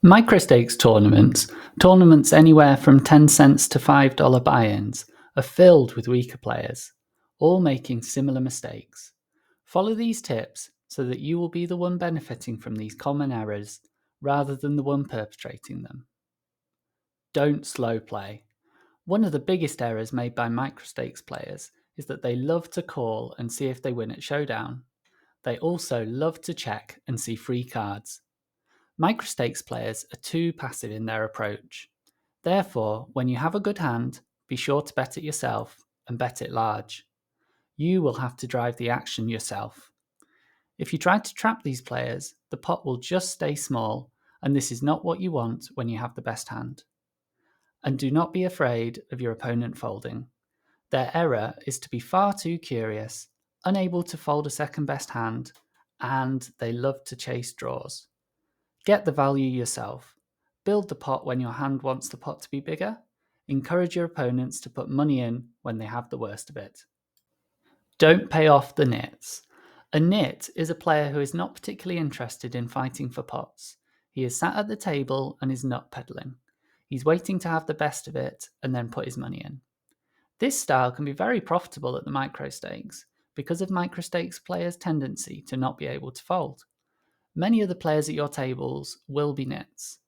MicroStakes tournaments anywhere from 10 cents to $5 buy-ins, are filled with weaker players, all making similar mistakes. Follow these tips so that you will be the one benefiting from these common errors rather than the one perpetrating them. Don't slow play. One of the biggest errors made by MicroStakes players is that they love to call and see if they win at Showdown. They also love to check and see free cards. MicroStakes players are too passive in their approach. Therefore, when you have a good hand, be sure to bet it yourself and bet it large. You will have to drive the action yourself. If you try to trap these players, the pot will just stay small, and this is not what you want when you have the best hand. And do not be afraid of your opponent folding. Their error is to be far too curious, unable to fold a second best hand, and they love to chase draws. Get the value yourself. Build the pot when your hand wants the pot to be bigger. Encourage your opponents to put money in when they have the worst of it. Don't pay off the nits. A nit is a player who is not particularly interested in fighting for pots. He is sat at the table and is nut peddling. He's waiting to have the best of it and then put his money in. This style can be very profitable at the MicroStakes because of MicroStakes players' tendency to not be able to fold. Many of the players at your tables will be nits.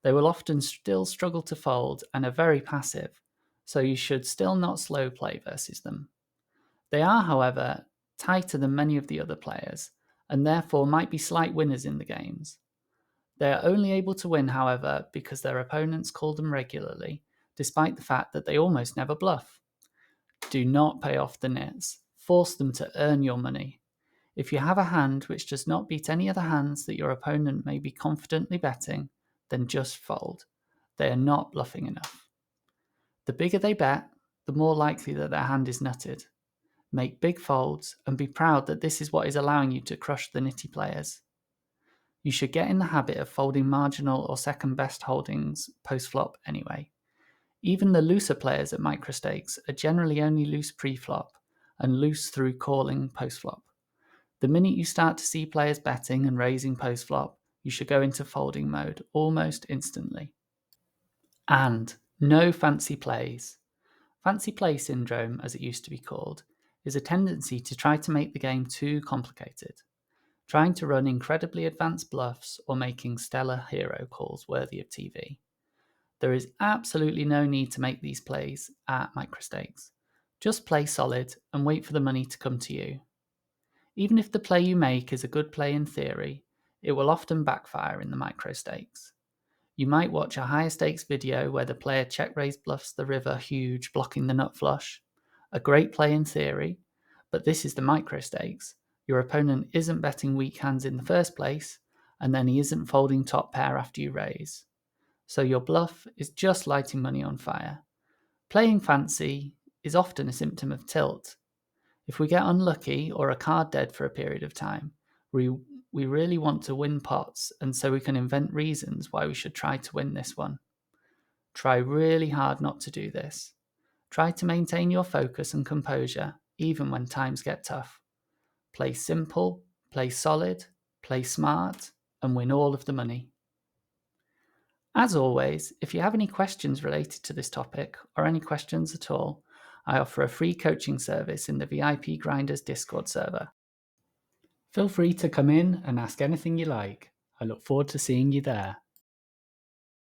They will often still struggle to fold and are very passive, so you should still not slow play versus them. They are, however, tighter than many of the other players, and therefore might be slight winners in the games. They are only able to win, however, because their opponents call them regularly, despite the fact that they almost never bluff. Do not pay off the nits. Force them to earn your money. If you have a hand which does not beat any other hands that your opponent may be confidently betting, then just fold. They are not bluffing enough. The bigger they bet, the more likely that their hand is nutted. Make big folds and be proud that this is what is allowing you to crush the nitty players. You should get in the habit of folding marginal or second best holdings post-flop anyway. Even the looser players at MicroStakes are generally only loose pre-flop and loose through calling post-flop. The minute you start to see players betting and raising post-flop, you should go into folding mode almost instantly. And no fancy plays. Fancy play syndrome, as it used to be called, is a tendency to try to make the game too complicated, trying to run incredibly advanced bluffs or making stellar hero calls worthy of TV. There is absolutely no need to make these plays at MicroStakes. Just play solid and wait for the money to come to you. Even if the play you make is a good play in theory, it will often backfire in the MicroStakes. You might watch a higher stakes video where the player check-raise bluffs the river huge, blocking the nut flush. A great play in theory, but this is the MicroStakes. Your opponent isn't betting weak hands in the first place, and then he isn't folding top pair after you raise. So your bluff is just lighting money on fire. Playing fancy is often a symptom of tilt. If we get unlucky or a card dead for a period of time, we really want to win pots, and so we can invent reasons why we should try to win this one. Try really hard not to do this. Try to maintain your focus and composure even when times get tough. Play simple, play solid, play smart, and win all of the money. As always, if you have any questions related to this topic or any questions at all, I offer a free coaching service in the VIP Grinders Discord server. Feel free to come in and ask anything you like. I look forward to seeing you there.